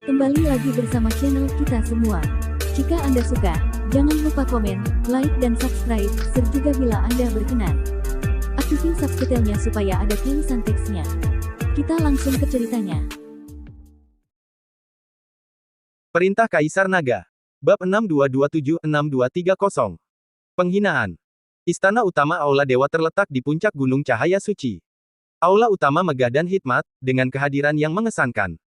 Kembali lagi bersama channel kita semua. Jika Anda suka, jangan lupa komen, like dan subscribe, serta bila Anda berkenan, aktifin subtitlenya supaya ada tulisan teksnya. Kita langsung ke ceritanya. Perintah Kaisar Naga. Bab 6227-6230. Penghinaan. Istana utama Aula Dewa terletak di puncak Gunung Cahaya Suci. Aula utama megah dan hikmat, dengan kehadiran yang mengesankan.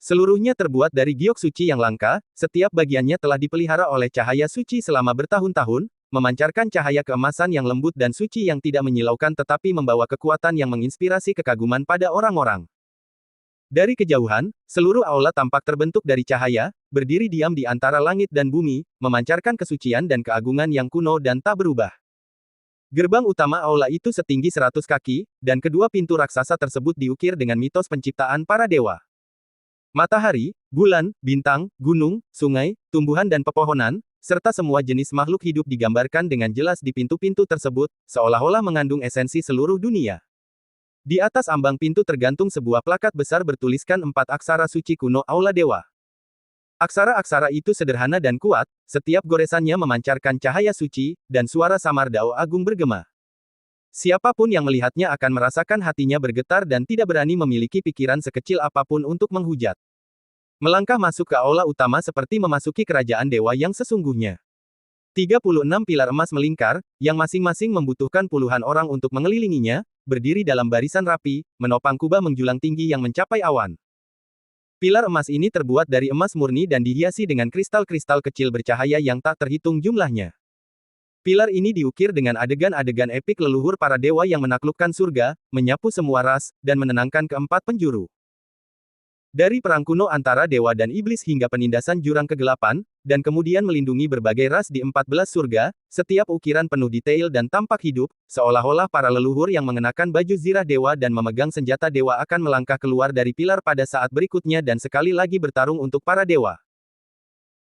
Seluruhnya terbuat dari giok suci yang langka, setiap bagiannya telah dipelihara oleh cahaya suci selama bertahun-tahun, memancarkan cahaya keemasan yang lembut dan suci yang tidak menyilaukan tetapi membawa kekuatan yang menginspirasi kekaguman pada orang-orang. Dari kejauhan, seluruh aula tampak terbentuk dari cahaya, berdiri diam di antara langit dan bumi, memancarkan kesucian dan keagungan yang kuno dan tak berubah. Gerbang utama aula itu setinggi 100 kaki, dan kedua pintu raksasa tersebut diukir dengan mitos penciptaan para dewa. Matahari, bulan, bintang, gunung, sungai, tumbuhan dan pepohonan, serta semua jenis makhluk hidup digambarkan dengan jelas di pintu-pintu tersebut, seolah-olah mengandung esensi seluruh dunia. Di atas ambang pintu tergantung sebuah plakat besar bertuliskan 4 aksara suci kuno Aula Dewa. Aksara-aksara itu sederhana dan kuat, setiap goresannya memancarkan cahaya suci, dan suara samar dao agung bergema. Siapapun yang melihatnya akan merasakan hatinya bergetar dan tidak berani memiliki pikiran sekecil apapun untuk menghujat. Melangkah masuk ke aula utama seperti memasuki kerajaan dewa yang sesungguhnya. 36 pilar emas melingkar, yang masing-masing membutuhkan puluhan orang untuk mengelilinginya, berdiri dalam barisan rapi, menopang kubah menjulang tinggi yang mencapai awan. Pilar emas ini terbuat dari emas murni dan dihiasi dengan kristal-kristal kecil bercahaya yang tak terhitung jumlahnya. Pilar ini diukir dengan adegan-adegan epik leluhur para dewa yang menaklukkan surga, menyapu semua ras, dan menenangkan keempat penjuru. Dari perang kuno antara dewa dan iblis hingga penindasan jurang kegelapan, dan kemudian melindungi berbagai ras di 14 surga, setiap ukiran penuh detail dan tampak hidup, seolah-olah para leluhur yang mengenakan baju zirah dewa dan memegang senjata dewa akan melangkah keluar dari pilar pada saat berikutnya dan sekali lagi bertarung untuk para dewa.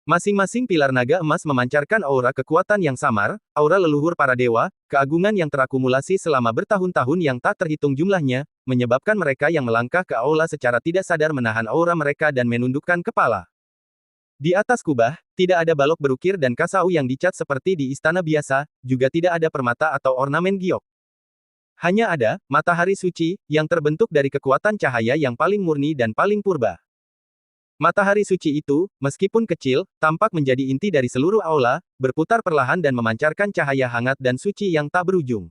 Masing-masing pilar naga emas memancarkan aura kekuatan yang samar, aura leluhur para dewa, keagungan yang terakumulasi selama bertahun-tahun yang tak terhitung jumlahnya, menyebabkan mereka yang melangkah ke aula secara tidak sadar menahan aura mereka dan menundukkan kepala. Di atas kubah, tidak ada balok berukir dan kasau yang dicat seperti di istana biasa, juga tidak ada permata atau ornamen giok. Hanya ada matahari suci, yang terbentuk dari kekuatan cahaya yang paling murni dan paling purba. Matahari suci itu, meskipun kecil, tampak menjadi inti dari seluruh aula, berputar perlahan dan memancarkan cahaya hangat dan suci yang tak berujung.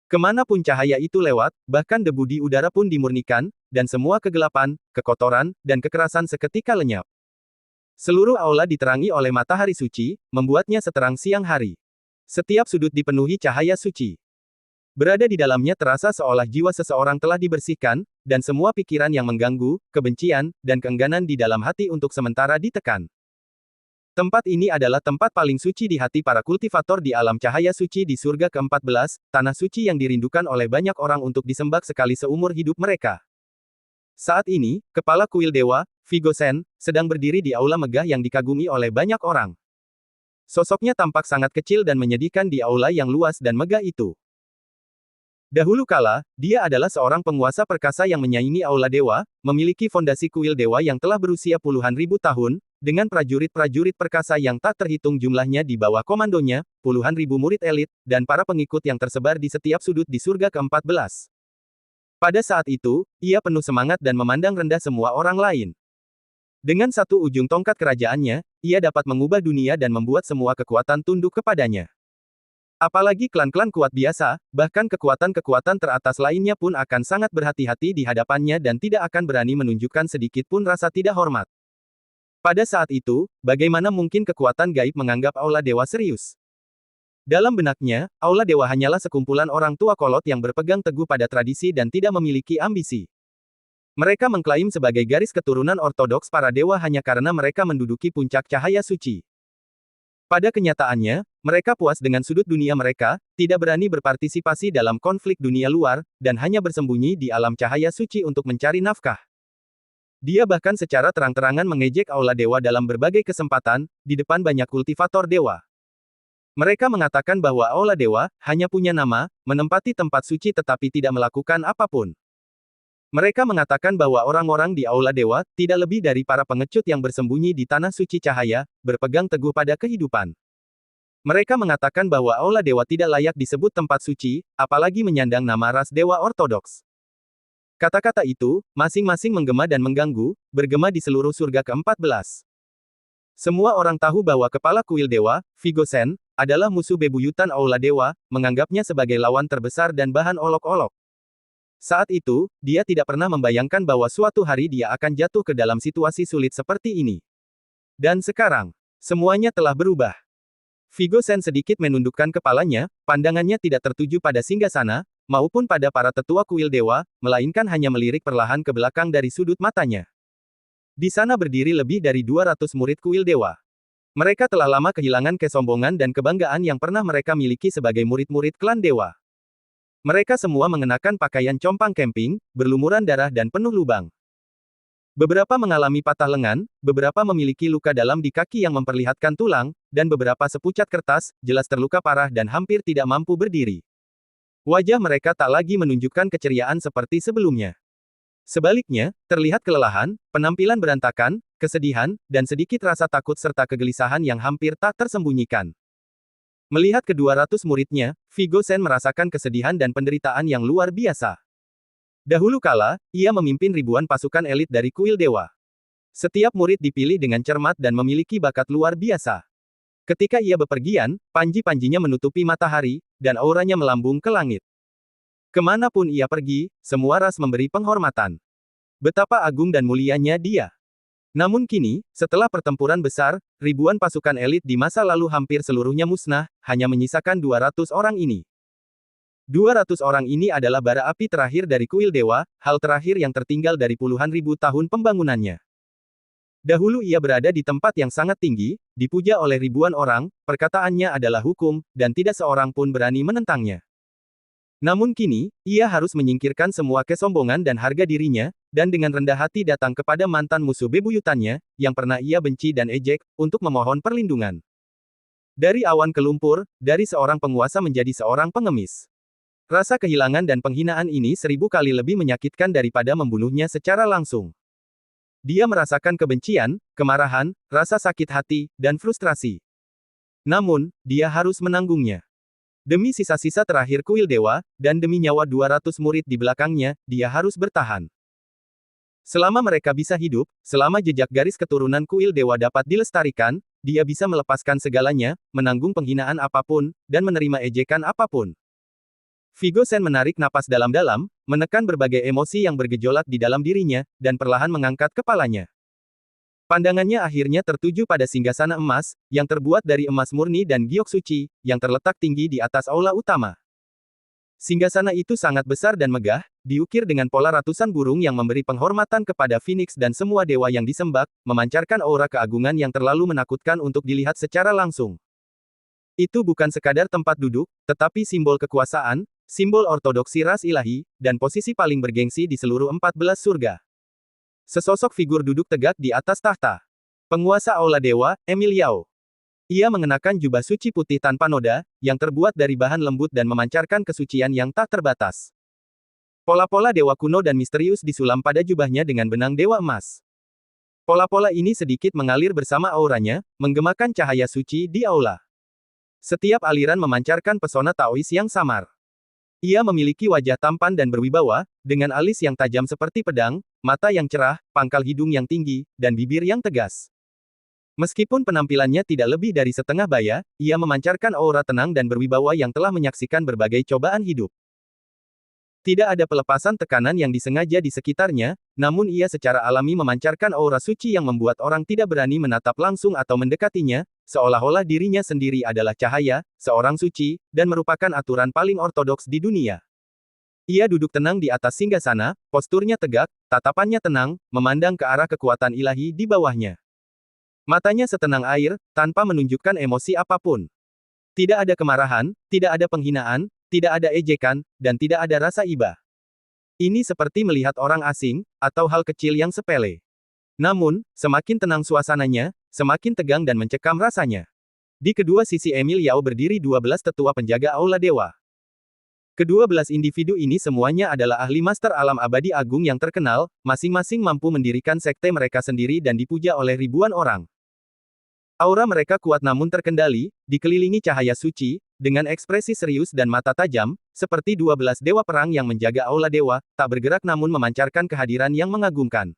Kemanapun cahaya itu lewat, bahkan debu di udara pun dimurnikan, dan semua kegelapan, kekotoran, dan kekerasan seketika lenyap. Seluruh aula diterangi oleh matahari suci, membuatnya seterang siang hari. Setiap sudut dipenuhi cahaya suci. Berada di dalamnya terasa seolah jiwa seseorang telah dibersihkan, dan semua pikiran yang mengganggu, kebencian, dan keengganan di dalam hati untuk sementara ditekan. Tempat ini adalah tempat paling suci di hati para kultivator di alam cahaya suci di surga ke-14, tanah suci yang dirindukan oleh banyak orang untuk disembah sekali seumur hidup mereka. Saat ini, kepala kuil dewa, Vigosen, sedang berdiri di aula megah yang dikagumi oleh banyak orang. Sosoknya tampak sangat kecil dan menyedihkan di aula yang luas dan megah itu. Dahulu kala, dia adalah seorang penguasa perkasa yang menyaingi aula dewa, memiliki fondasi kuil dewa yang telah berusia puluhan ribu tahun, dengan prajurit-prajurit perkasa yang tak terhitung jumlahnya di bawah komandonya, puluhan ribu murid elit, dan para pengikut yang tersebar di setiap sudut di surga ke-14. Pada saat itu, ia penuh semangat dan memandang rendah semua orang lain. Dengan satu ujung tongkat kerajaannya, ia dapat mengubah dunia dan membuat semua kekuatan tunduk kepadanya. Apalagi klan-klan kuat biasa, bahkan kekuatan-kekuatan teratas lainnya pun akan sangat berhati-hati di hadapannya dan tidak akan berani menunjukkan sedikit pun rasa tidak hormat. Pada saat itu, bagaimana mungkin kekuatan gaib menganggap aula dewa serius? Dalam benaknya, aula dewa hanyalah sekumpulan orang tua kolot yang berpegang teguh pada tradisi dan tidak memiliki ambisi. Mereka mengklaim sebagai garis keturunan ortodoks para dewa hanya karena mereka menduduki puncak cahaya suci. Pada kenyataannya, mereka puas dengan sudut dunia mereka, tidak berani berpartisipasi dalam konflik dunia luar, dan hanya bersembunyi di alam cahaya suci untuk mencari nafkah. Dia bahkan secara terang-terangan mengejek aula dewa dalam berbagai kesempatan, di depan banyak kultivator dewa. Mereka mengatakan bahwa aula dewa hanya punya nama, menempati tempat suci tetapi tidak melakukan apapun. Mereka mengatakan bahwa orang-orang di Aula Dewa tidak lebih dari para pengecut yang bersembunyi di tanah suci cahaya, berpegang teguh pada kehidupan. Mereka mengatakan bahwa Aula Dewa tidak layak disebut tempat suci, apalagi menyandang nama ras dewa ortodoks. Kata-kata itu, masing-masing menggema dan mengganggu, bergema di seluruh surga ke-14. Semua orang tahu bahwa kepala kuil dewa, Vigo Sen, adalah musuh bebuyutan Aula Dewa, menganggapnya sebagai lawan terbesar dan bahan olok-olok. Saat itu, dia tidak pernah membayangkan bahwa suatu hari dia akan jatuh ke dalam situasi sulit seperti ini. Dan sekarang, semuanya telah berubah. Vigo Sen sedikit menundukkan kepalanya, pandangannya tidak tertuju pada singgasana, maupun pada para tetua kuil dewa, melainkan hanya melirik perlahan ke belakang dari sudut matanya. Di sana berdiri lebih dari 200 murid kuil dewa. Mereka telah lama kehilangan kesombongan dan kebanggaan yang pernah mereka miliki sebagai murid-murid klan dewa. Mereka semua mengenakan pakaian compang camping, berlumuran darah dan penuh lubang. Beberapa mengalami patah lengan, beberapa memiliki luka dalam di kaki yang memperlihatkan tulang, dan beberapa sepucat kertas, jelas terluka parah dan hampir tidak mampu berdiri. Wajah mereka tak lagi menunjukkan keceriaan seperti sebelumnya. Sebaliknya, terlihat kelelahan, penampilan berantakan, kesedihan, dan sedikit rasa takut serta kegelisahan yang hampir tak tersembunyikan. Melihat ke-200 muridnya, Vigo Sen merasakan kesedihan dan penderitaan yang luar biasa. Dahulu kala, ia memimpin ribuan pasukan elit dari kuil dewa. Setiap murid dipilih dengan cermat dan memiliki bakat luar biasa. Ketika ia bepergian, panji-panjinya menutupi matahari, dan auranya melambung ke langit. Kemanapun ia pergi, semua ras memberi penghormatan. Betapa agung dan mulianya dia. Namun kini, setelah pertempuran besar, ribuan pasukan elit di masa lalu hampir seluruhnya musnah, hanya menyisakan 200 orang ini. 200 orang ini adalah bara api terakhir dari kuil dewa, hal terakhir yang tertinggal dari puluhan ribu tahun pembangunannya. Dahulu ia berada di tempat yang sangat tinggi, dipuja oleh ribuan orang, perkataannya adalah hukum, dan tidak seorang pun berani menentangnya. Namun kini, ia harus menyingkirkan semua kesombongan dan harga dirinya, dan dengan rendah hati datang kepada mantan musuh bebuyutannya, yang pernah ia benci dan ejek, untuk memohon perlindungan. Dari awan ke lumpur, dari seorang penguasa menjadi seorang pengemis. Rasa kehilangan dan penghinaan ini 1000 kali lebih menyakitkan daripada membunuhnya secara langsung. Dia merasakan kebencian, kemarahan, rasa sakit hati, dan frustrasi. Namun, dia harus menanggungnya. Demi sisa-sisa terakhir kuil dewa, dan demi nyawa 200 murid di belakangnya, dia harus bertahan. Selama mereka bisa hidup, selama jejak garis keturunan kuil dewa dapat dilestarikan, dia bisa melepaskan segalanya, menanggung penghinaan apapun, dan menerima ejekan apapun. Vigo Sen menarik napas dalam-dalam, menekan berbagai emosi yang bergejolak di dalam dirinya, dan perlahan mengangkat kepalanya. Pandangannya akhirnya tertuju pada singgasana emas, yang terbuat dari emas murni dan giok suci, yang terletak tinggi di atas aula utama. Singgasana itu sangat besar dan megah, diukir dengan pola ratusan burung yang memberi penghormatan kepada Phoenix dan semua dewa yang disembah, memancarkan aura keagungan yang terlalu menakutkan untuk dilihat secara langsung. Itu bukan sekadar tempat duduk, tetapi simbol kekuasaan, simbol ortodoksi ras ilahi, dan posisi paling bergengsi di seluruh 14 surga. Sesosok figur duduk tegak di atas tahta. Penguasa Aula Dewa, Emil Yao. Ia mengenakan jubah suci putih tanpa noda, yang terbuat dari bahan lembut dan memancarkan kesucian yang tak terbatas. Pola-pola dewa kuno dan misterius disulam pada jubahnya dengan benang dewa emas. Pola-pola ini sedikit mengalir bersama auranya, menggemakan cahaya suci di aula. Setiap aliran memancarkan pesona Taois yang samar. Ia memiliki wajah tampan dan berwibawa, dengan alis yang tajam seperti pedang, mata yang cerah, pangkal hidung yang tinggi, dan bibir yang tegas. Meskipun penampilannya tidak lebih dari setengah baya, ia memancarkan aura tenang dan berwibawa yang telah menyaksikan berbagai cobaan hidup. Tidak ada pelepasan tekanan yang disengaja di sekitarnya, namun ia secara alami memancarkan aura suci yang membuat orang tidak berani menatap langsung atau mendekatinya, seolah-olah dirinya sendiri adalah cahaya, seorang suci, dan merupakan aturan paling ortodoks di dunia. Ia duduk tenang di atas singgasana, posturnya tegak, tatapannya tenang, memandang ke arah kekuatan ilahi di bawahnya. Matanya setenang air, tanpa menunjukkan emosi apapun. Tidak ada kemarahan, tidak ada penghinaan, tidak ada ejekan, dan tidak ada rasa iba. Ini seperti melihat orang asing, atau hal kecil yang sepele. Namun, semakin tenang suasananya, semakin tegang dan mencekam rasanya. Di kedua sisi Emil Yao berdiri 12 tetua penjaga Aula Dewa. Kedua belas individu ini semuanya adalah ahli master alam abadi agung yang terkenal, masing-masing mampu mendirikan sekte mereka sendiri dan dipuja oleh ribuan orang. Aura mereka kuat namun terkendali, dikelilingi cahaya suci, dengan ekspresi serius dan mata tajam, seperti 12 dewa perang yang menjaga aula dewa, tak bergerak namun memancarkan kehadiran yang mengagumkan.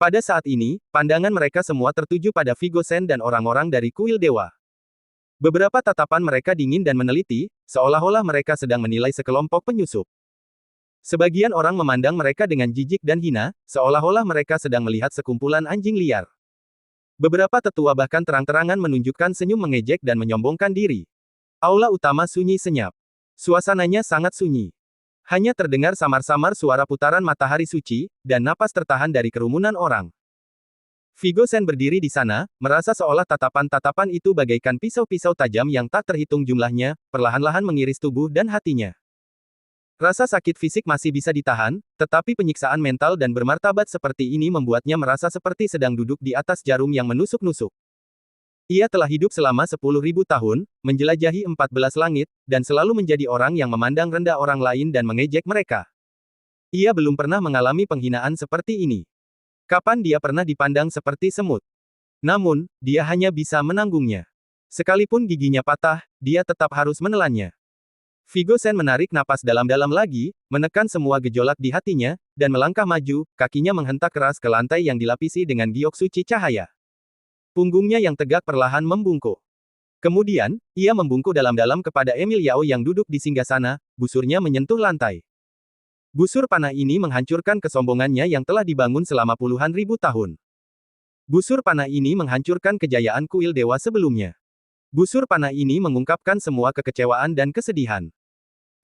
Pada saat ini, pandangan mereka semua tertuju pada Vigo Shen dan orang-orang dari kuil dewa. Beberapa tatapan mereka dingin dan meneliti, seolah-olah mereka sedang menilai sekelompok penyusup. Sebagian orang memandang mereka dengan jijik dan hina, seolah-olah mereka sedang melihat sekumpulan anjing liar. Beberapa tetua bahkan terang-terangan menunjukkan senyum mengejek dan menyombongkan diri. Aula utama sunyi senyap. Suasananya sangat sunyi. Hanya terdengar samar-samar suara putaran matahari suci, dan napas tertahan dari kerumunan orang. Vigo Shen berdiri di sana, merasa seolah tatapan-tatapan itu bagaikan pisau-pisau tajam yang tak terhitung jumlahnya, perlahan-lahan mengiris tubuh dan hatinya. Rasa sakit fisik masih bisa ditahan, tetapi penyiksaan mental dan bermartabat seperti ini membuatnya merasa seperti sedang duduk di atas jarum yang menusuk-nusuk. Ia telah hidup selama 10.000 tahun, menjelajahi 14 langit, dan selalu menjadi orang yang memandang rendah orang lain dan mengejek mereka. Ia belum pernah mengalami penghinaan seperti ini. Kapan dia pernah dipandang seperti semut? Namun, dia hanya bisa menanggungnya. Sekalipun giginya patah, dia tetap harus menelannya. Vigo Shen menarik napas dalam-dalam lagi, menekan semua gejolak di hatinya, dan melangkah maju, kakinya menghentak keras ke lantai yang dilapisi dengan giok suci cahaya. Punggungnya yang tegak perlahan membungkuk. Kemudian, ia membungkuk dalam-dalam kepada Emil Yao yang duduk di singgasana, busurnya menyentuh lantai. Busur panah ini menghancurkan kesombongannya yang telah dibangun selama puluhan ribu tahun. Busur panah ini menghancurkan kejayaan kuil dewa sebelumnya. Busur panah ini mengungkapkan semua kekecewaan dan kesedihan.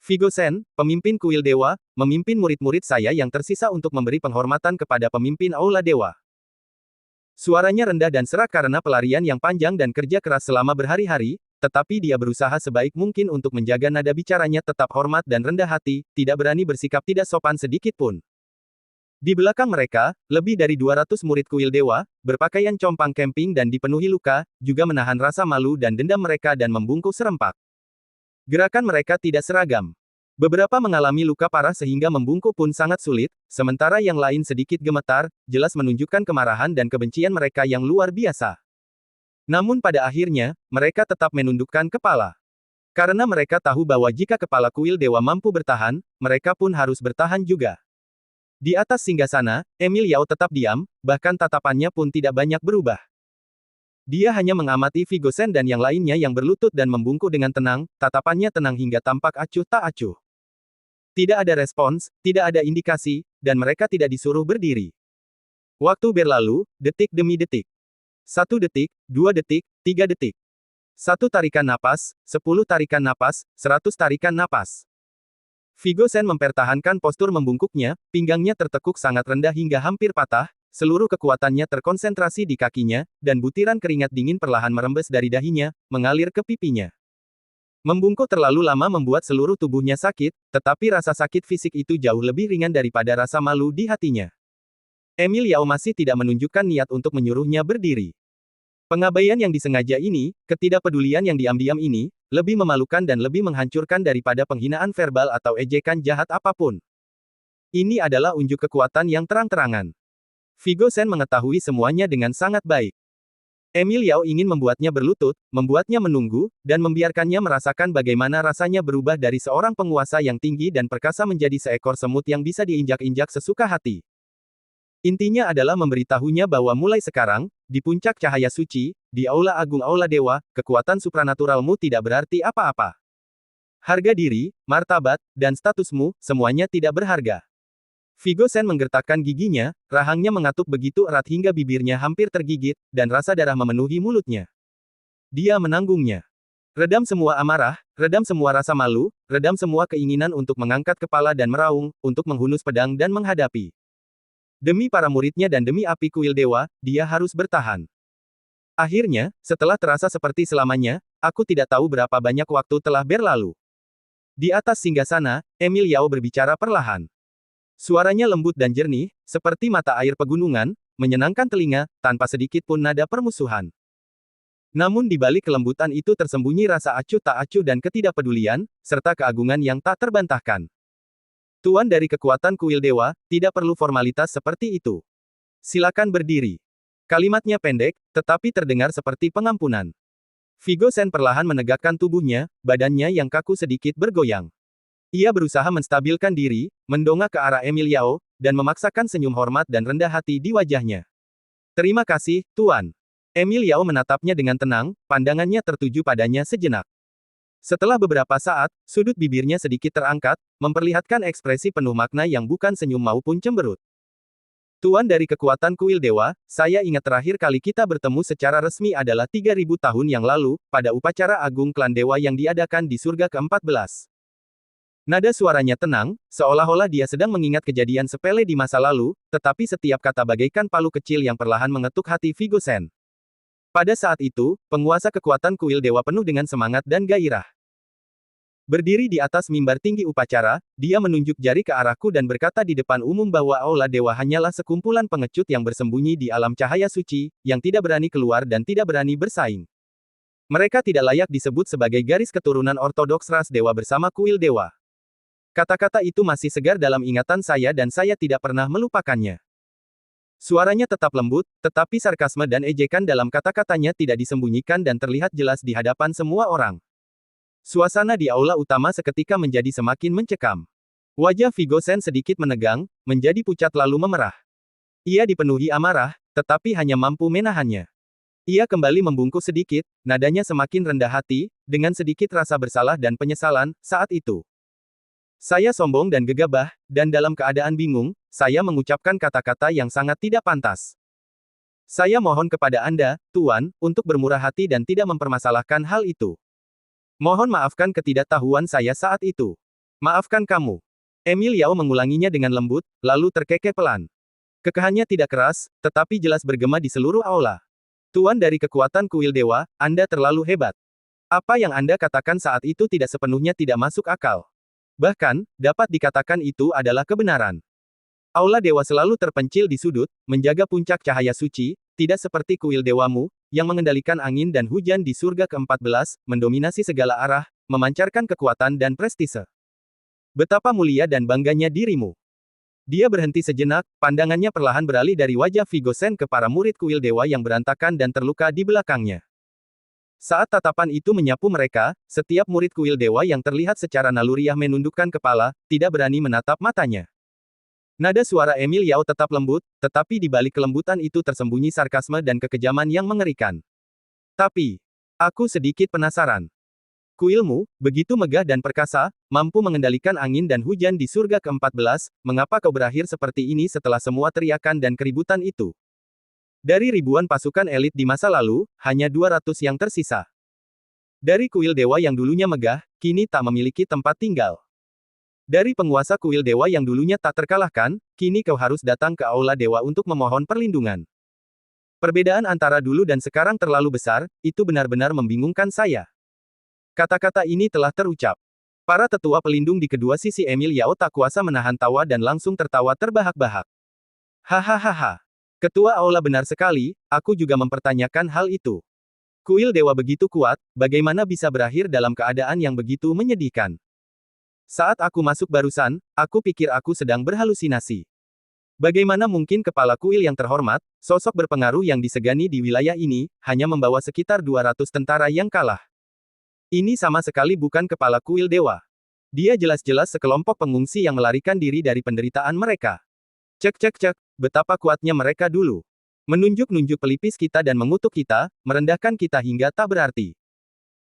Vigo Shen, pemimpin kuil dewa, memimpin murid-murid saya yang tersisa untuk memberi penghormatan kepada pemimpin aula dewa. Suaranya rendah dan serak karena pelarian yang panjang dan kerja keras selama berhari-hari, tetapi dia berusaha sebaik mungkin untuk menjaga nada bicaranya tetap hormat dan rendah hati, tidak berani bersikap tidak sopan sedikit pun. Di belakang mereka, lebih dari 200 murid kuil dewa, berpakaian compang camping dan dipenuhi luka, juga menahan rasa malu dan dendam mereka dan membungkuk serempak. Gerakan mereka tidak seragam. Beberapa mengalami luka parah sehingga membungkuk pun sangat sulit, sementara yang lain sedikit gemetar, jelas menunjukkan kemarahan dan kebencian mereka yang luar biasa. Namun pada akhirnya, mereka tetap menundukkan kepala. Karena mereka tahu bahwa jika kepala kuil dewa mampu bertahan, mereka pun harus bertahan juga. Di atas singgasana, Emil Yao tetap diam, bahkan tatapannya pun tidak banyak berubah. Dia hanya mengamati Vigo Shen dan yang lainnya yang berlutut dan membungkuk dengan tenang, tatapannya tenang hingga tampak acuh tak acuh. Tidak ada respons, tidak ada indikasi, dan mereka tidak disuruh berdiri. Waktu berlalu, detik demi detik. 1 detik, 2 detik, 3 detik. 1 tarikan napas, 10 tarikan napas, 100 tarikan napas. Vigo Shen mempertahankan postur membungkuknya, pinggangnya tertekuk sangat rendah hingga hampir patah, seluruh kekuatannya terkonsentrasi di kakinya, dan butiran keringat dingin perlahan merembes dari dahinya, mengalir ke pipinya. Membungkuk terlalu lama membuat seluruh tubuhnya sakit, tetapi rasa sakit fisik itu jauh lebih ringan daripada rasa malu di hatinya. Emil Yao masih tidak menunjukkan niat untuk menyuruhnya berdiri. Pengabaian yang disengaja ini, ketidakpedulian yang diam-diam ini, lebih memalukan dan lebih menghancurkan daripada penghinaan verbal atau ejekan jahat apapun. Ini adalah unjuk kekuatan yang terang-terangan. Vigo Shen mengetahui semuanya dengan sangat baik. Emil Yao ingin membuatnya berlutut, membuatnya menunggu, dan membiarkannya merasakan bagaimana rasanya berubah dari seorang penguasa yang tinggi dan perkasa menjadi seekor semut yang bisa diinjak-injak sesuka hati. Intinya adalah memberitahunya bahwa mulai sekarang, di puncak cahaya suci, di aula agung aula dewa, kekuatan supranaturalmu tidak berarti apa-apa. Harga diri, martabat, dan statusmu, semuanya tidak berharga. Vigo Shen menggertakkan giginya, rahangnya mengatup begitu erat hingga bibirnya hampir tergigit, dan rasa darah memenuhi mulutnya. Dia menanggungnya. Redam semua amarah, redam semua rasa malu, redam semua keinginan untuk mengangkat kepala dan meraung, untuk menghunus pedang dan menghadapi. Demi para muridnya dan demi api kuil dewa, dia harus bertahan. Akhirnya, setelah terasa seperti selamanya, aku tidak tahu berapa banyak waktu telah berlalu. Di atas singgasana, Emil Yao berbicara perlahan. Suaranya lembut dan jernih, seperti mata air pegunungan, menyenangkan telinga, tanpa sedikit pun nada permusuhan. Namun di balik kelembutan itu tersembunyi rasa acuh tak acuh dan ketidakpedulian, serta keagungan yang tak terbantahkan. Tuan dari kekuatan kuil dewa, tidak perlu formalitas seperti itu. Silakan berdiri. Kalimatnya pendek, tetapi terdengar seperti pengampunan. Vigo Shen perlahan menegakkan tubuhnya, badannya yang kaku sedikit bergoyang. Ia berusaha menstabilkan diri, mendongak ke arah Emil Yao, dan memaksakan senyum hormat dan rendah hati di wajahnya. Terima kasih, Tuan. Emil Yao menatapnya dengan tenang, pandangannya tertuju padanya sejenak. Setelah beberapa saat, sudut bibirnya sedikit terangkat, memperlihatkan ekspresi penuh makna yang bukan senyum maupun cemberut. Tuan dari kekuatan kuil dewa, saya ingat terakhir kali kita bertemu secara resmi adalah 3000 tahun yang lalu, pada upacara agung klan dewa yang diadakan di surga ke-14. Nada suaranya tenang, seolah-olah dia sedang mengingat kejadian sepele di masa lalu, tetapi setiap kata bagaikan palu kecil yang perlahan mengetuk hati Vigo Shen. Pada saat itu, penguasa kekuatan kuil dewa penuh dengan semangat dan gairah. Berdiri di atas mimbar tinggi upacara, dia menunjuk jari ke arahku dan berkata di depan umum bahwa Aula Dewa hanyalah sekumpulan pengecut yang bersembunyi di alam cahaya suci, yang tidak berani keluar dan tidak berani bersaing. Mereka tidak layak disebut sebagai garis keturunan ortodoks ras dewa bersama kuil dewa. Kata-kata itu masih segar dalam ingatan saya dan saya tidak pernah melupakannya. Suaranya tetap lembut, tetapi sarkasme dan ejekan dalam kata-katanya tidak disembunyikan dan terlihat jelas di hadapan semua orang. Suasana di aula utama seketika menjadi semakin mencekam. Wajah Vigo Shen sedikit menegang, menjadi pucat lalu memerah. Ia dipenuhi amarah, tetapi hanya mampu menahannya. Ia kembali membungkuk sedikit, nadanya semakin rendah hati, dengan sedikit rasa bersalah dan penyesalan, saat itu. Saya sombong dan gegabah, dan dalam keadaan bingung, saya mengucapkan kata-kata yang sangat tidak pantas. Saya mohon kepada Anda, Tuan, untuk bermurah hati dan tidak mempermasalahkan hal itu. Mohon maafkan ketidaktahuan saya saat itu. Maafkan kamu. Emil Yao mengulanginya dengan lembut, lalu terkekeh pelan. Kekahannya tidak keras, tetapi jelas bergema di seluruh aula. Tuan dari kekuatan kuil dewa, Anda terlalu hebat. Apa yang Anda katakan saat itu tidak sepenuhnya tidak masuk akal. Bahkan, dapat dikatakan itu adalah kebenaran. Aula dewa selalu terpencil di sudut, menjaga puncak cahaya suci, tidak seperti kuil dewamu, yang mengendalikan angin dan hujan di surga ke-14, mendominasi segala arah, memancarkan kekuatan dan prestise. Betapa mulia dan bangganya dirimu. Dia berhenti sejenak, pandangannya perlahan beralih dari wajah Vigo Shen ke para murid kuil dewa yang berantakan dan terluka di belakangnya. Saat tatapan itu menyapu mereka, setiap murid kuil dewa yang terlihat secara naluriah menundukkan kepala, tidak berani menatap matanya. Nada suara Emil Yao tetap lembut, tetapi di balik kelembutan itu tersembunyi sarkasme dan kekejaman yang mengerikan. Tapi, aku sedikit penasaran. Kuilmu, begitu megah dan perkasa, mampu mengendalikan angin dan hujan di surga ke-14, mengapa kau berakhir seperti ini setelah semua teriakan dan keributan itu? Dari ribuan pasukan elit di masa lalu, hanya 200 yang tersisa. Dari kuil dewa yang dulunya megah, kini tak memiliki tempat tinggal. Dari penguasa kuil dewa yang dulunya tak terkalahkan, kini kau harus datang ke aula dewa untuk memohon perlindungan. Perbedaan antara dulu dan sekarang terlalu besar, itu benar-benar membingungkan saya. Kata-kata ini telah terucap. Para tetua pelindung di kedua sisi Emil Yao tak kuasa menahan tawa dan langsung tertawa terbahak-bahak. Hahaha. Ketua aula benar sekali, aku juga mempertanyakan hal itu. Kuil dewa begitu kuat, bagaimana bisa berakhir dalam keadaan yang begitu menyedihkan? Saat aku masuk barusan, aku pikir aku sedang berhalusinasi. Bagaimana mungkin kepala kuil yang terhormat, sosok berpengaruh yang disegani di wilayah ini, hanya membawa sekitar 200 tentara yang kalah? Ini sama sekali bukan kepala kuil dewa. Dia jelas-jelas sekelompok pengungsi yang melarikan diri dari penderitaan mereka. Cek, betapa kuatnya mereka dulu. Menunjuk-nunjuk pelipis kita dan mengutuk kita, merendahkan kita hingga tak berarti.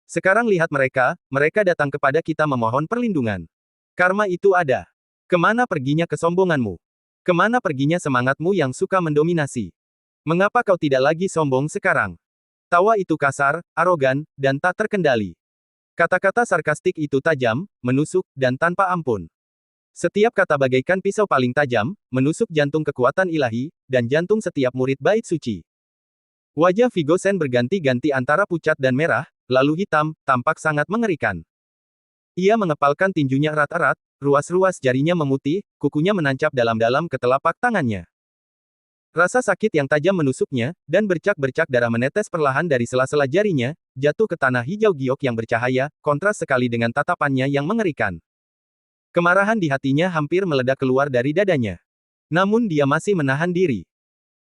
Sekarang lihat mereka, mereka datang kepada kita memohon perlindungan. Karma itu ada. Kemana perginya kesombonganmu? Kemana perginya semangatmu yang suka mendominasi? Mengapa kau tidak lagi sombong sekarang? Tawa itu kasar, arogan, dan tak terkendali. Kata-kata sarkastik itu tajam, menusuk, dan tanpa ampun. Setiap kata bagaikan pisau paling tajam, menusuk jantung kekuatan ilahi, dan jantung setiap murid bait suci. Wajah Vigo Shen berganti-ganti antara pucat dan merah, lalu hitam, tampak sangat mengerikan. Ia mengepalkan tinjunya erat-erat, ruas-ruas jarinya memutih, kukunya menancap dalam-dalam ke telapak tangannya. Rasa sakit yang tajam menusuknya, dan bercak-bercak darah menetes perlahan dari sela-sela jarinya, jatuh ke tanah hijau giok yang bercahaya, kontras sekali dengan tatapannya yang mengerikan. Kemarahan di hatinya hampir meledak keluar dari dadanya. Namun dia masih menahan diri.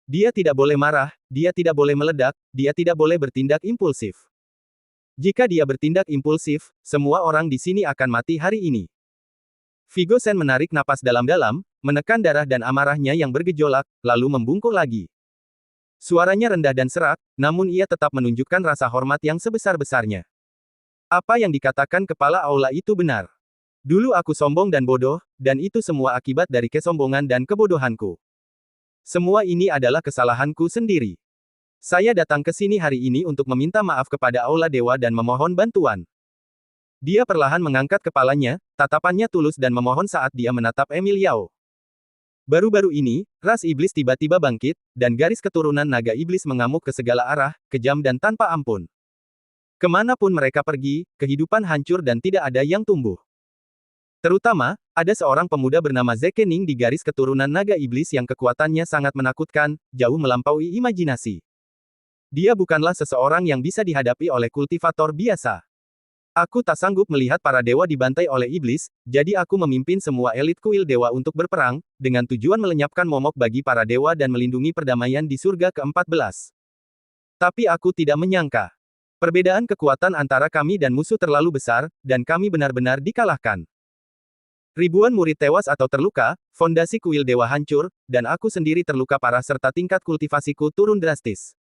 Dia tidak boleh marah, dia tidak boleh meledak, dia tidak boleh bertindak impulsif. Jika dia bertindak impulsif, semua orang di sini akan mati hari ini. Vigo Shen menarik napas dalam-dalam, menekan darah dan amarahnya yang bergejolak, lalu membungkuk lagi. Suaranya rendah dan serak, namun ia tetap menunjukkan rasa hormat yang sebesar-besarnya. Apa yang dikatakan kepala aula itu benar. Dulu aku sombong dan bodoh, dan itu semua akibat dari kesombongan dan kebodohanku. Semua ini adalah kesalahanku sendiri. Saya datang ke sini hari ini untuk meminta maaf kepada aula dewa dan memohon bantuan. Dia perlahan mengangkat kepalanya, tatapannya tulus dan memohon saat dia menatap Emil Yao. Baru-baru ini, ras iblis tiba-tiba bangkit, dan garis keturunan naga iblis mengamuk ke segala arah, kejam dan tanpa ampun. Kemanapun mereka pergi, kehidupan hancur dan tidak ada yang tumbuh. Terutama, ada seorang pemuda bernama Zekening di garis keturunan naga iblis yang kekuatannya sangat menakutkan, jauh melampaui imajinasi. Dia bukanlah seseorang yang bisa dihadapi oleh kultivator biasa. Aku tak sanggup melihat para dewa dibantai oleh iblis, jadi aku memimpin semua elit kuil dewa untuk berperang, dengan tujuan melenyapkan momok bagi para dewa dan melindungi perdamaian di surga ke-14. Tapi aku tidak menyangka. Perbedaan kekuatan antara kami dan musuh terlalu besar, dan kami benar-benar dikalahkan. Ribuan murid tewas atau terluka, fondasi kuil dewa hancur, dan aku sendiri terluka parah serta tingkat kultivasiku turun drastis.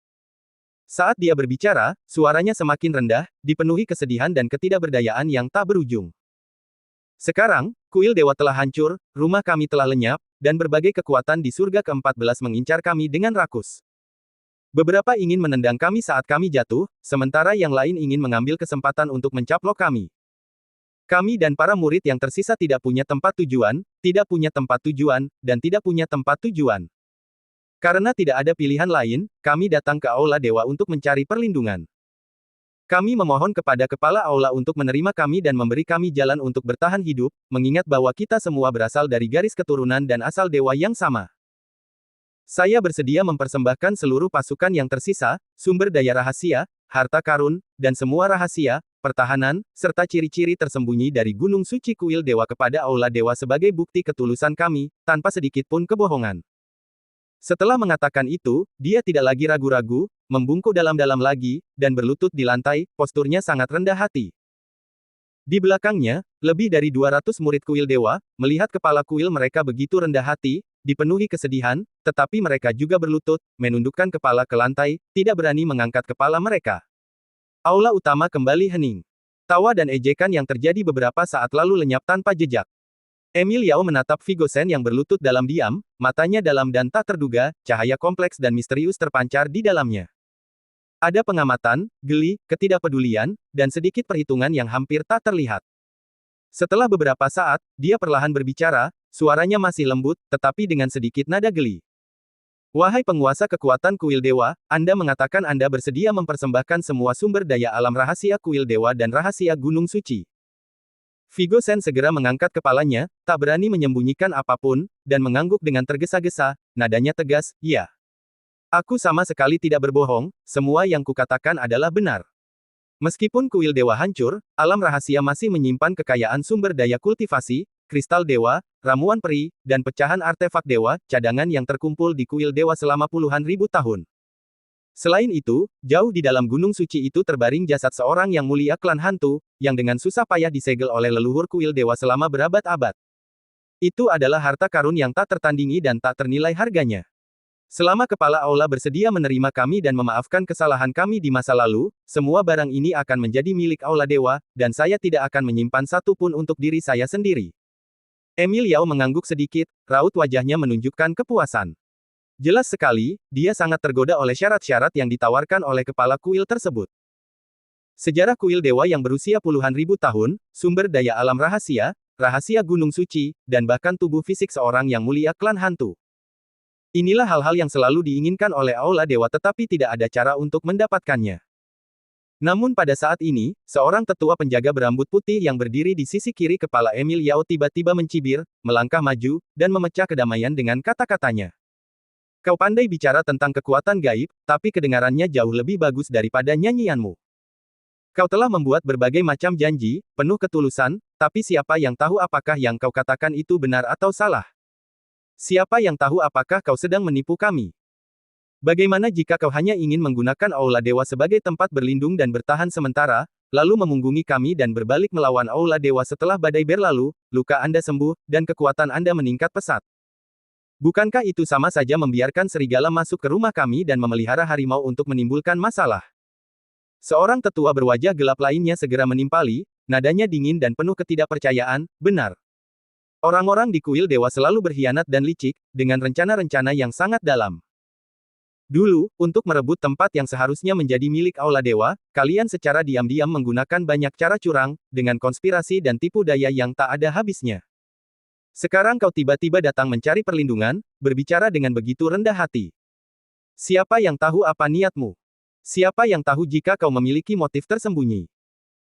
Saat dia berbicara, suaranya semakin rendah, dipenuhi kesedihan dan ketidakberdayaan yang tak berujung. Sekarang, kuil dewa telah hancur, rumah kami telah lenyap, dan berbagai kekuatan di surga ke-14 mengincar kami dengan rakus. Beberapa ingin menendang kami saat kami jatuh, sementara yang lain ingin mengambil kesempatan untuk mencaplok kami. Kami dan para murid yang tersisa tidak punya tempat tujuan, dan tidak punya tempat tujuan. Karena tidak ada pilihan lain, kami datang ke aula dewa untuk mencari perlindungan. Kami memohon kepada kepala aula untuk menerima kami dan memberi kami jalan untuk bertahan hidup, mengingat bahwa kita semua berasal dari garis keturunan dan asal dewa yang sama. Saya bersedia mempersembahkan seluruh pasukan yang tersisa, sumber daya rahasia, harta karun, dan semua rahasia, pertahanan, serta ciri-ciri tersembunyi dari Gunung Suci Kuil Dewa kepada aula dewa sebagai bukti ketulusan kami, tanpa sedikit pun kebohongan. Setelah mengatakan itu, dia tidak lagi ragu-ragu, membungkuk dalam-dalam lagi, dan berlutut di lantai, posturnya sangat rendah hati. Di belakangnya, lebih dari 200 murid kuil dewa, melihat kepala kuil mereka begitu rendah hati, dipenuhi kesedihan, tetapi mereka juga berlutut, menundukkan kepala ke lantai, tidak berani mengangkat kepala mereka. Aula utama kembali hening. Tawa dan ejekan yang terjadi beberapa saat lalu lenyap tanpa jejak. Emil Yao menatap Vigo Shen yang berlutut dalam diam, matanya dalam dan tak terduga, cahaya kompleks dan misterius terpancar di dalamnya. Ada pengamatan, geli, ketidakpedulian, dan sedikit perhitungan yang hampir tak terlihat. Setelah beberapa saat, dia perlahan berbicara, suaranya masih lembut, tetapi dengan sedikit nada geli. Wahai penguasa kekuatan kuil dewa, Anda mengatakan Anda bersedia mempersembahkan semua sumber daya alam rahasia kuil dewa dan rahasia Gunung Suci. Vigo Shen segera mengangkat kepalanya, tak berani menyembunyikan apapun, dan mengangguk dengan tergesa-gesa, nadanya tegas, ya. Aku sama sekali tidak berbohong, semua yang kukatakan adalah benar. Meskipun kuil dewa hancur, alam rahasia masih menyimpan kekayaan sumber daya kultivasi, kristal dewa, ramuan peri, dan pecahan artefak dewa, cadangan yang terkumpul di kuil dewa selama puluhan ribu tahun. Selain itu, jauh di dalam gunung suci itu terbaring jasad seorang yang mulia klan hantu, yang dengan susah payah disegel oleh leluhur kuil dewa selama berabad-abad. Itu adalah harta karun yang tak tertandingi dan tak ternilai harganya. Selama kepala aula bersedia menerima kami dan memaafkan kesalahan kami di masa lalu, semua barang ini akan menjadi milik aula dewa, dan saya tidak akan menyimpan satu pun untuk diri saya sendiri. Emil Yao mengangguk sedikit, raut wajahnya menunjukkan kepuasan. Jelas sekali, dia sangat tergoda oleh syarat-syarat yang ditawarkan oleh kepala kuil tersebut. Sejarah kuil dewa yang berusia puluhan ribu tahun, sumber daya alam rahasia, rahasia gunung suci, dan bahkan tubuh fisik seorang yang mulia klan hantu. Inilah hal-hal yang selalu diinginkan oleh aula dewa tetapi tidak ada cara untuk mendapatkannya. Namun pada saat ini, seorang tetua penjaga berambut putih yang berdiri di sisi kiri kepala Emil Yao tiba-tiba mencibir, melangkah maju, dan memecah kedamaian dengan kata-katanya. Kau pandai bicara tentang kekuatan gaib, tapi kedengarannya jauh lebih bagus daripada nyanyianmu. Kau telah membuat berbagai macam janji, penuh ketulusan, tapi siapa yang tahu apakah yang kau katakan itu benar atau salah? Siapa yang tahu apakah kau sedang menipu kami? Bagaimana jika kau hanya ingin menggunakan Aula Dewa sebagai tempat berlindung dan bertahan sementara, lalu memunggungi kami dan berbalik melawan Aula Dewa setelah badai berlalu, luka Anda sembuh, dan kekuatan Anda meningkat pesat? Bukankah itu sama saja membiarkan serigala masuk ke rumah kami dan memelihara harimau untuk menimbulkan masalah? Seorang tetua berwajah gelap lainnya segera menimpali, nadanya dingin dan penuh ketidakpercayaan, benar. Orang-orang di kuil dewa selalu berkhianat dan licik, dengan rencana-rencana yang sangat dalam. Dulu, untuk merebut tempat yang seharusnya menjadi milik Aula Dewa, kalian secara diam-diam menggunakan banyak cara curang, dengan konspirasi dan tipu daya yang tak ada habisnya. Sekarang kau tiba-tiba datang mencari perlindungan, berbicara dengan begitu rendah hati. Siapa yang tahu apa niatmu? Siapa yang tahu jika kau memiliki motif tersembunyi?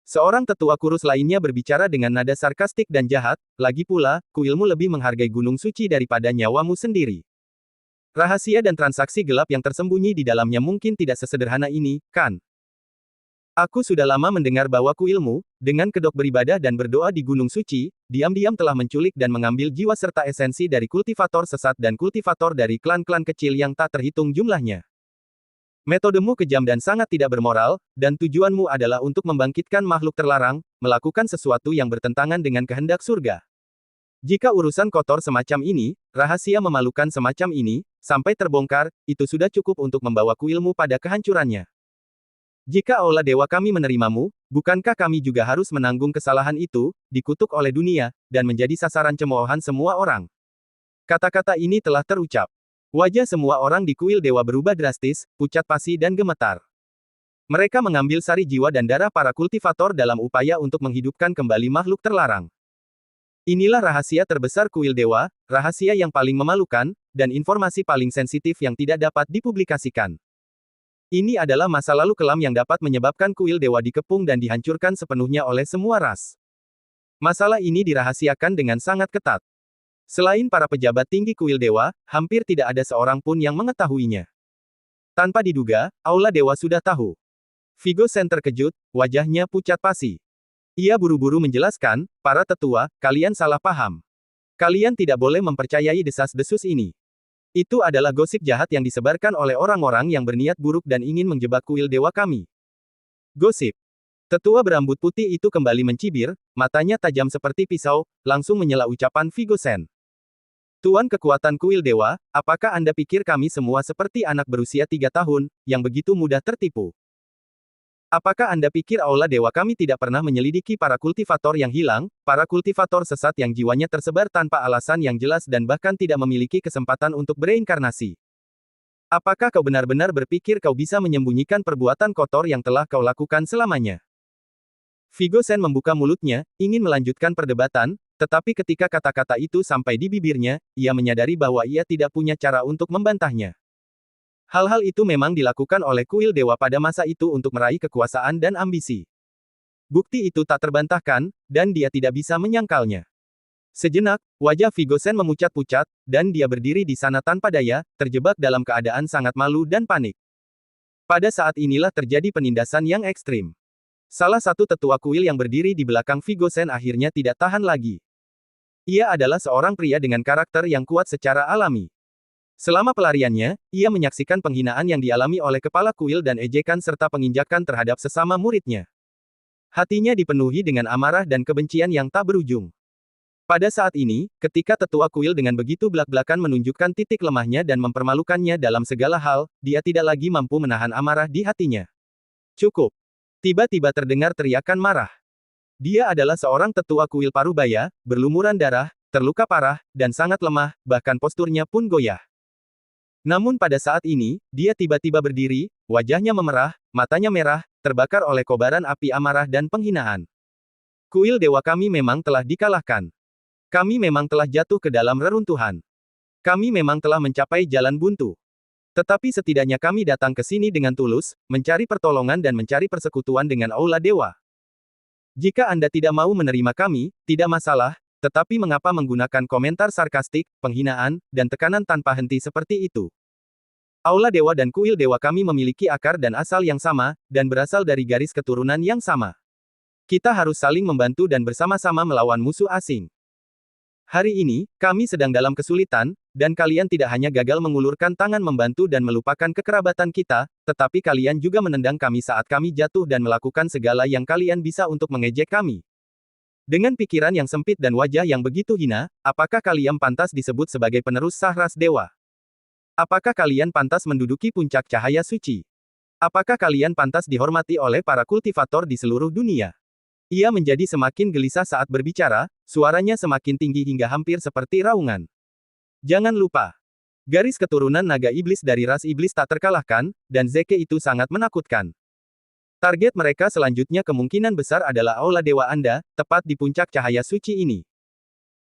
Seorang tetua kurus lainnya berbicara dengan nada sarkastik dan jahat, lagi pula, kuilmu lebih menghargai gunung suci daripada nyawamu sendiri. Rahasia dan transaksi gelap yang tersembunyi di dalamnya mungkin tidak sesederhana ini, kan? Aku sudah lama mendengar bahwa kuilmu, dengan kedok beribadah dan berdoa di Gunung Suci, diam-diam telah menculik dan mengambil jiwa serta esensi dari kultivator sesat dan kultivator dari klan-klan kecil yang tak terhitung jumlahnya. Metodemu kejam dan sangat tidak bermoral, dan tujuanmu adalah untuk membangkitkan makhluk terlarang, melakukan sesuatu yang bertentangan dengan kehendak surga. Jika urusan kotor semacam ini, rahasia memalukan semacam ini, sampai terbongkar, itu sudah cukup untuk membawa kuilmu pada kehancurannya. Jika Aula Dewa kami menerimamu, bukankah kami juga harus menanggung kesalahan itu, dikutuk oleh dunia, dan menjadi sasaran cemoohan semua orang? Kata-kata ini telah terucap. Wajah semua orang di kuil dewa berubah drastis, pucat pasi dan gemetar. Mereka mengambil sari jiwa dan darah para kultivator dalam upaya untuk menghidupkan kembali makhluk terlarang. Inilah rahasia terbesar kuil dewa, rahasia yang paling memalukan, dan informasi paling sensitif yang tidak dapat dipublikasikan. Ini adalah masa lalu kelam yang dapat menyebabkan kuil dewa dikepung dan dihancurkan sepenuhnya oleh semua ras. Masalah ini dirahasiakan dengan sangat ketat. Selain para pejabat tinggi kuil dewa, hampir tidak ada seorang pun yang mengetahuinya. Tanpa diduga, Aula Dewa sudah tahu. Vigo Sen terkejut, wajahnya pucat pasi. Ia buru-buru menjelaskan, para tetua, kalian salah paham. Kalian tidak boleh mempercayai desas-desus ini. Itu adalah gosip jahat yang disebarkan oleh orang-orang yang berniat buruk dan ingin menjebak kuil dewa kami. Gosip. Tetua berambut putih itu kembali mencibir, matanya tajam seperti pisau, langsung menyela ucapan Vigo Sen. Tuan kekuatan kuil dewa, apakah Anda pikir kami semua seperti anak berusia 3 tahun, yang begitu mudah tertipu? Apakah Anda pikir Aula Dewa kami tidak pernah menyelidiki para kultivator yang hilang, para kultivator sesat yang jiwanya tersebar tanpa alasan yang jelas dan bahkan tidak memiliki kesempatan untuk bereinkarnasi? Apakah kau benar-benar berpikir kau bisa menyembunyikan perbuatan kotor yang telah kau lakukan selamanya? Vigo Sen membuka mulutnya, ingin melanjutkan perdebatan, tetapi ketika kata-kata itu sampai di bibirnya, ia menyadari bahwa ia tidak punya cara untuk membantahnya. Hal-hal itu memang dilakukan oleh kuil dewa pada masa itu untuk meraih kekuasaan dan ambisi. Bukti itu tak terbantahkan, dan dia tidak bisa menyangkalnya. Sejenak, wajah Vigo Sen memucat-pucat, dan dia berdiri di sana tanpa daya, terjebak dalam keadaan sangat malu dan panik. Pada saat inilah terjadi penindasan yang ekstrim. Salah satu tetua kuil yang berdiri di belakang Vigo Sen akhirnya tidak tahan lagi. Ia adalah seorang pria dengan karakter yang kuat secara alami. Selama pelariannya, ia menyaksikan penghinaan yang dialami oleh kepala kuil dan ejekan serta penginjakan terhadap sesama muridnya. Hatinya dipenuhi dengan amarah dan kebencian yang tak berujung. Pada saat ini, ketika tetua kuil dengan begitu belak-belakan menunjukkan titik lemahnya dan mempermalukannya dalam segala hal, dia tidak lagi mampu menahan amarah di hatinya. Cukup. Tiba-tiba terdengar teriakan marah. Dia adalah seorang tetua kuil Parubaya, berlumuran darah, terluka parah, dan sangat lemah, bahkan posturnya pun goyah. Namun pada saat ini, dia tiba-tiba berdiri, wajahnya memerah, matanya merah, terbakar oleh kobaran api amarah dan penghinaan. Kuil dewa kami memang telah dikalahkan. Kami memang telah jatuh ke dalam reruntuhan. Kami memang telah mencapai jalan buntu. Tetapi setidaknya kami datang ke sini dengan tulus, mencari pertolongan dan mencari persekutuan dengan Aula Dewa. Jika Anda tidak mau menerima kami, tidak masalah, tetapi mengapa menggunakan komentar sarkastik, penghinaan, dan tekanan tanpa henti seperti itu? Aula Dewa dan kuil Dewa kami memiliki akar dan asal yang sama, dan berasal dari garis keturunan yang sama. Kita harus saling membantu dan bersama-sama melawan musuh asing. Hari ini, kami sedang dalam kesulitan, dan kalian tidak hanya gagal mengulurkan tangan membantu dan melupakan kekerabatan kita, tetapi kalian juga menendang kami saat kami jatuh dan melakukan segala yang kalian bisa untuk mengejek kami. Dengan pikiran yang sempit dan wajah yang begitu hina, apakah kalian pantas disebut sebagai penerus sah ras dewa? Apakah kalian pantas menduduki puncak cahaya suci? Apakah kalian pantas dihormati oleh para kultivator di seluruh dunia? Ia menjadi semakin gelisah saat berbicara, suaranya semakin tinggi hingga hampir seperti raungan. Jangan lupa, garis keturunan naga iblis dari ras iblis tak terkalahkan, dan Zeke itu sangat menakutkan. Target mereka selanjutnya kemungkinan besar adalah aula dewa Anda, tepat di puncak cahaya suci ini.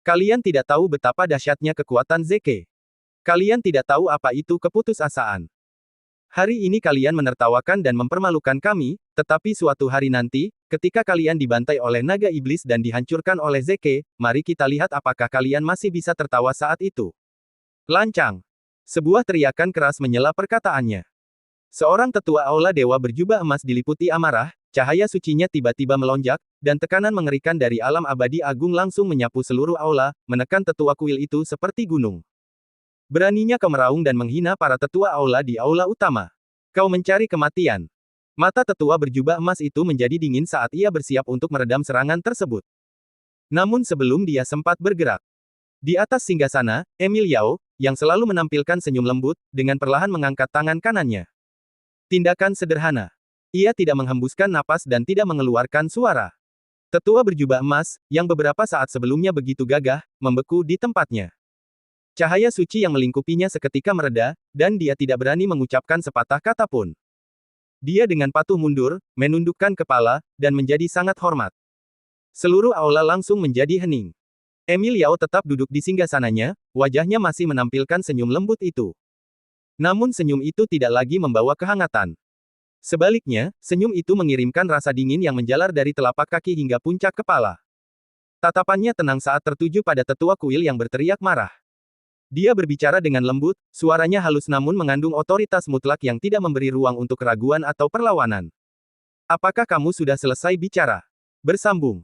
Kalian tidak tahu betapa dahsyatnya kekuatan Zeke. Kalian tidak tahu apa itu keputusasaan. Hari ini kalian menertawakan dan mempermalukan kami, tetapi suatu hari nanti, ketika kalian dibantai oleh naga iblis dan dihancurkan oleh Zeke, mari kita lihat apakah kalian masih bisa tertawa saat itu. Lancang. Sebuah teriakan keras menyela perkataannya. Seorang tetua aula dewa berjubah emas diliputi amarah, cahaya sucinya tiba-tiba melonjak, dan tekanan mengerikan dari alam abadi agung langsung menyapu seluruh aula, menekan tetua kuil itu seperti gunung. Beraninya kau meraung dan menghina para tetua aula di aula utama. Kau mencari kematian. Mata tetua berjubah emas itu menjadi dingin saat ia bersiap untuk meredam serangan tersebut. Namun sebelum dia sempat bergerak. Di atas singgasana, Emil Yao, yang selalu menampilkan senyum lembut, dengan perlahan mengangkat tangan kanannya. Tindakan sederhana. Ia tidak menghembuskan napas dan tidak mengeluarkan suara. Tetua berjubah emas, yang beberapa saat sebelumnya begitu gagah, membeku di tempatnya. Cahaya suci yang melingkupinya seketika mereda, dan dia tidak berani mengucapkan sepatah kata pun. Dia dengan patuh mundur, menundukkan kepala, dan menjadi sangat hormat. Seluruh aula langsung menjadi hening. Emil Yao tetap duduk di singgasananya, wajahnya masih menampilkan senyum lembut itu. Namun senyum itu tidak lagi membawa kehangatan. Sebaliknya, senyum itu mengirimkan rasa dingin yang menjalar dari telapak kaki hingga puncak kepala. Tatapannya tenang saat tertuju pada tetua kuil yang berteriak marah. Dia berbicara dengan lembut, suaranya halus namun mengandung otoritas mutlak yang tidak memberi ruang untuk keraguan atau perlawanan. Apakah kamu sudah selesai bicara? Bersambung.